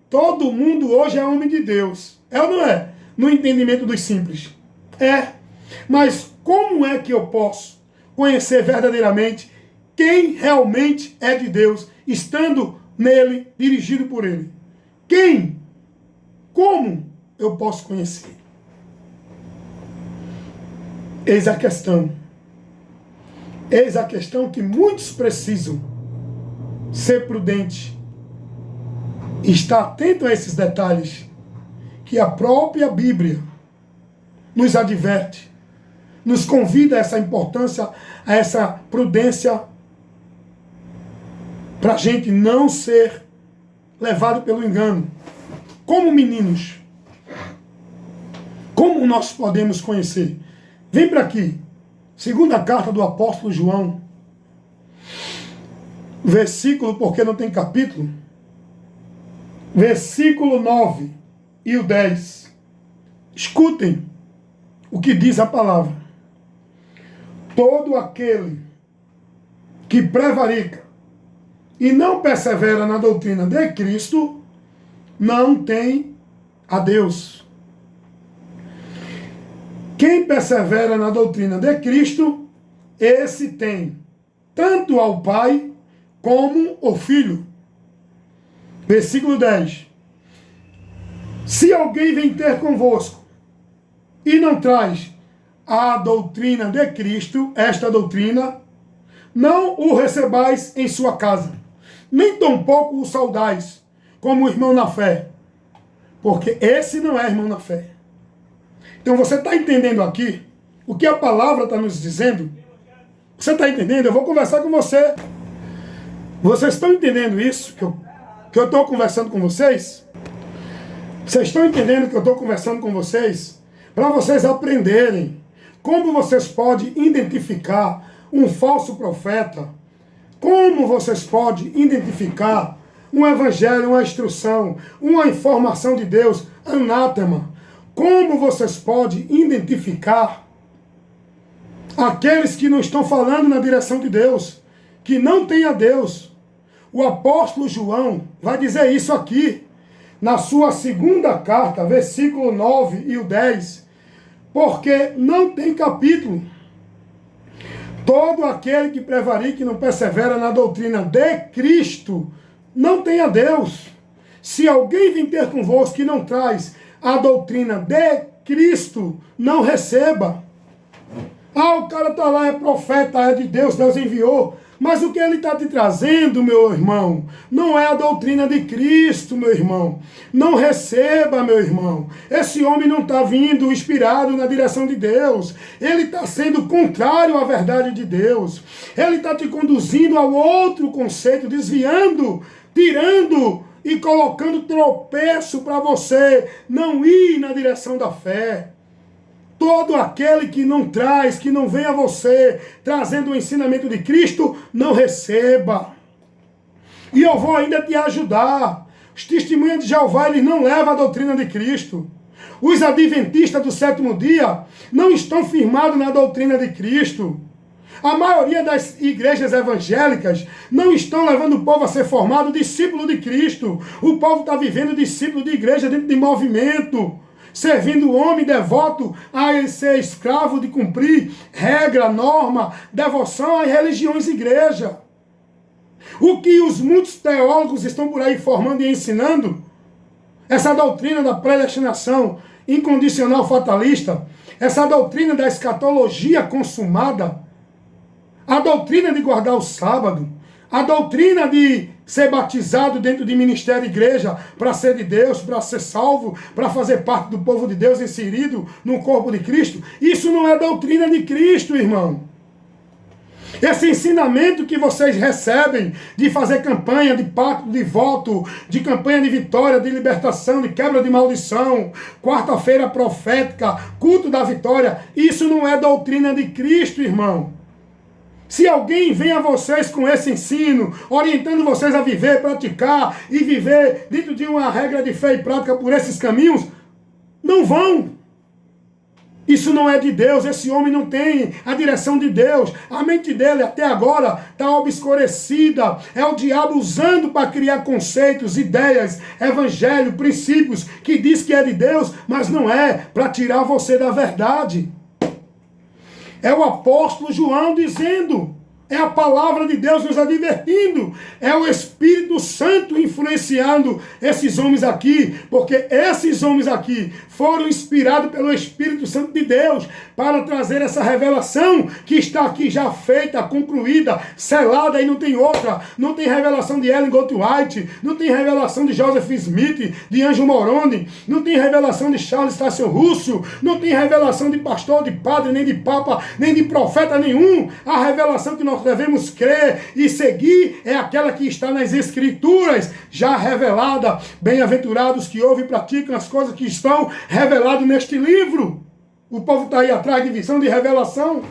Todo mundo hoje é homem de Deus. É ou não é? No entendimento dos simples. É. Mas como é que eu posso conhecer verdadeiramente quem realmente é de Deus, estando nele, dirigido por ele? Quem? Como eu posso conhecer? Eis a questão. Eis a questão que muitos precisam ser prudentes, estar atento a esses detalhes que a própria Bíblia nos adverte, nos convida a essa importância, a essa prudência, para a gente não ser levado pelo engano. Como meninos, como nós podemos conhecer? Vem para aqui. Segunda carta do apóstolo João, versículo, porque não tem capítulo, versículo 9 e o 10. Escutem o que diz a palavra. Todo aquele que prevarica e não persevera na doutrina de Cristo, não tem a Deus. Quem persevera na doutrina de Cristo, esse tem tanto ao Pai como o Filho. Versículo 10. Se alguém vem ter convosco e não traz a doutrina de Cristo, esta doutrina, não o recebais em sua casa, nem tampouco o saudais como irmão na fé, porque esse não é irmão na fé. Então você está entendendo aqui o que a palavra está nos dizendo? Você está entendendo? Eu vou conversar com você. Vocês estão entendendo isso que eu estou conversando com vocês? Vocês estão entendendo que eu estou conversando com vocês? Para vocês aprenderem como vocês podem identificar um falso profeta, como vocês podem identificar um evangelho, uma instrução, uma informação de Deus, anátema. Como vocês podem identificar aqueles que não estão falando na direção de Deus, que não têm a Deus? O apóstolo João vai dizer isso aqui, na sua segunda carta, versículo 9 e o 10, porque não tem capítulo. Todo aquele que prevarica e não persevera na doutrina de Cristo, não tem a Deus. Se alguém vem ter convosco que não traz a doutrina de Cristo, não receba. O cara está lá, é profeta, é de Deus, Deus enviou. Mas o que ele está te trazendo, meu irmão, não é a doutrina de Cristo, meu irmão. Não receba, meu irmão. Esse homem não está vindo inspirado na direção de Deus. Ele está sendo contrário à verdade de Deus. Ele está te conduzindo ao outro conceito, desviando, tirando e colocando tropeço para você não ir na direção da fé. Todo aquele que não traz, que não vem a você, trazendo o ensinamento de Cristo, não receba. E eu vou ainda te ajudar. Os testemunhas de Jeová, eles não levam a doutrina de Cristo. Os adventistas do sétimo dia não estão firmados na doutrina de Cristo. A maioria das igrejas evangélicas não estão levando o povo a ser formado discípulo de Cristo. O povo está vivendo discípulo de igreja dentro de movimento, servindo o homem devoto a ser escravo de cumprir regra, norma, devoção às religiões e igreja. O que os muitos teólogos estão por aí formando e ensinando, essa doutrina da predestinação incondicional fatalista, essa doutrina da escatologia consumada, a doutrina de guardar o sábado, a doutrina de ser batizado dentro de ministério e igreja para ser de Deus, para ser salvo, para fazer parte do povo de Deus inserido no corpo de Cristo, isso não é doutrina de Cristo, irmão. Esse ensinamento que vocês recebem de fazer campanha de pacto, de voto, de campanha de vitória, de libertação, de quebra de maldição, quarta-feira profética, culto da vitória, isso não é doutrina de Cristo, irmão. Se alguém vem a vocês com esse ensino, orientando vocês a viver, praticar e viver dentro de uma regra de fé e prática por esses caminhos, não vão. Isso não é de Deus, esse homem não tem a direção de Deus. A mente dele até agora está obscurecida. É o diabo usando para criar conceitos, ideias, evangelho, princípios, que diz que é de Deus, mas não é, para tirar você da verdade. É o apóstolo João dizendo, é a palavra de Deus nos advertindo, é o Espírito Santo influenciando esses homens aqui, porque esses homens aqui foram inspirados pelo Espírito Santo de Deus para trazer essa revelação que está aqui já feita, concluída, selada e não tem outra. Não tem revelação de Ellen G. White, não tem revelação de Joseph Smith, de Ângelo Moroni, não tem revelação de Charles Tasso Russell, não tem revelação de pastor, de padre, nem de papa, nem de profeta nenhum. A revelação que nós devemos crer e seguir é aquela que está nas Escrituras, já revelada. Bem-aventurados que ouvem e praticam as coisas que estão reveladas neste livro. O povo está aí atrás de visão de revelação.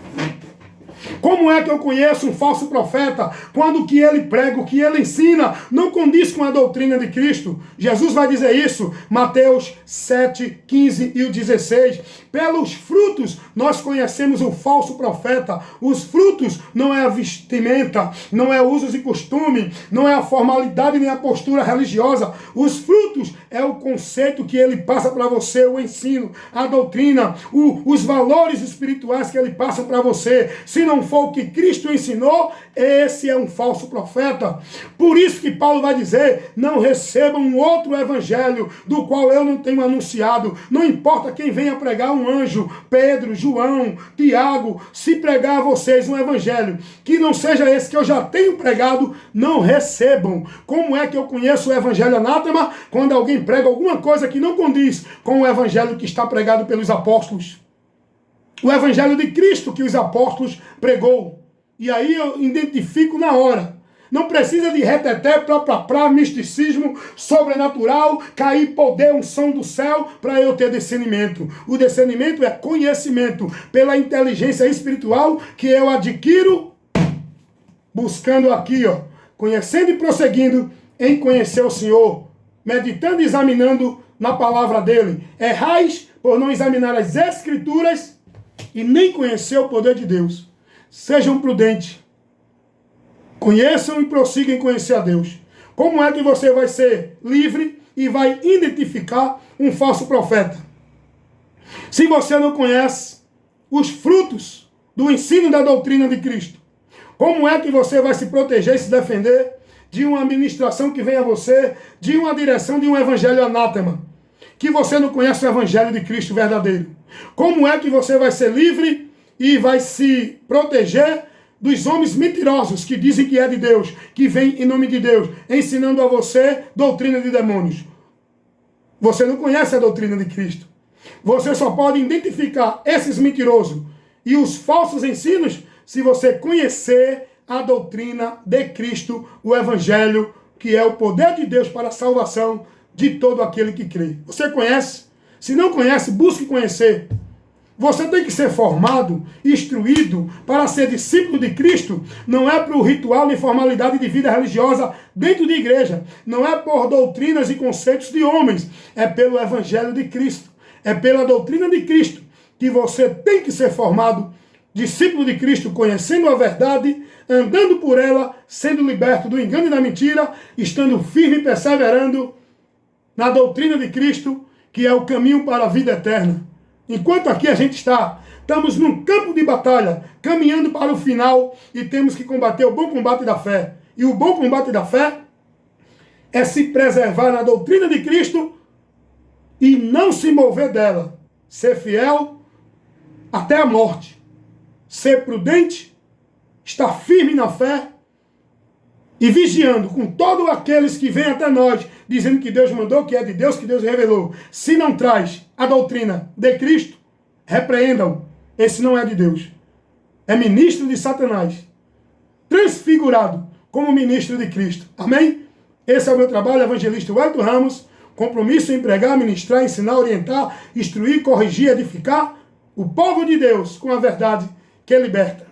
Como é que eu conheço um falso profeta quando o que ele prega, o que ele ensina, não condiz com a doutrina de Cristo? Jesus vai dizer isso, Mateus 7, 15 e o 16. Pelos frutos nós conhecemos o falso profeta. Os frutos não é a vestimenta, não é usos e costume, não é a formalidade nem a postura religiosa. Os frutos é o conceito que ele passa para você, o ensino, a doutrina, os valores espirituais que ele passa para você. Se não for o que Cristo ensinou, esse é um falso profeta. Por isso que Paulo vai dizer, não recebam um outro evangelho do qual eu não tenho anunciado. Não importa quem venha pregar, um anjo, Pedro, João, Tiago, se pregar a vocês um evangelho que não seja esse que eu já tenho pregado, não recebam. Como é que eu conheço o evangelho anátema? Quando alguém prega alguma coisa que não condiz com o evangelho que está pregado pelos apóstolos. O evangelho de Cristo que os apóstolos pregou. E aí eu identifico na hora. Não precisa de reteté, pra, misticismo, sobrenatural, cair poder, unção do céu, para eu ter discernimento. O discernimento é conhecimento pela inteligência espiritual que eu adquiro buscando aqui, ó, conhecendo e prosseguindo em conhecer o Senhor, meditando e examinando na palavra dele. Errais por não examinar as Escrituras e nem conhecer o poder de Deus. Sejam prudentes. Conheçam e prossigam em conhecer a Deus. Como é que você vai ser livre e vai identificar um falso profeta? Se você não conhece os frutos do ensino da doutrina de Cristo, como é que você vai se proteger e se defender de uma administração que vem a você, de uma direção de um evangelho anátema, que você não conhece o evangelho de Cristo verdadeiro? Como é que você vai ser livre e vai se proteger dos homens mentirosos que dizem que é de Deus, que vem em nome de Deus, ensinando a você doutrina de demônios? Você não conhece a doutrina de Cristo. Você só pode identificar esses mentirosos e os falsos ensinos se você conhecer a doutrina de Cristo, o Evangelho, que é o poder de Deus para a salvação de todo aquele que crê. Você conhece? Se não conhece, busque conhecer. Você tem que ser formado, instruído para ser discípulo de Cristo. Não é para o ritual nem formalidade de vida religiosa dentro de igreja. Não é por doutrinas e conceitos de homens. É pelo Evangelho de Cristo. É pela doutrina de Cristo que você tem que ser formado, discípulo de Cristo, conhecendo a verdade, andando por ela, sendo liberto do engano e da mentira, estando firme e perseverando na doutrina de Cristo, que é o caminho para a vida eterna. Enquanto aqui a gente estamos num campo de batalha, caminhando para o final, e temos que combater o bom combate da fé. E o bom combate da fé é se preservar na doutrina de Cristo e não se mover dela. Ser fiel até a morte. Ser prudente, estar firme na fé e vigiando com todos aqueles que vêm até nós, dizendo que Deus mandou, que é de Deus, que Deus revelou. Se não traz a doutrina de Cristo, repreendam. Esse não é de Deus. É ministro de Satanás, transfigurado como ministro de Cristo. Amém? Esse é o meu trabalho, evangelista Wellington Ramos. Compromisso em pregar, ministrar, ensinar, orientar, instruir, corrigir, edificar o povo de Deus com a verdade que liberta.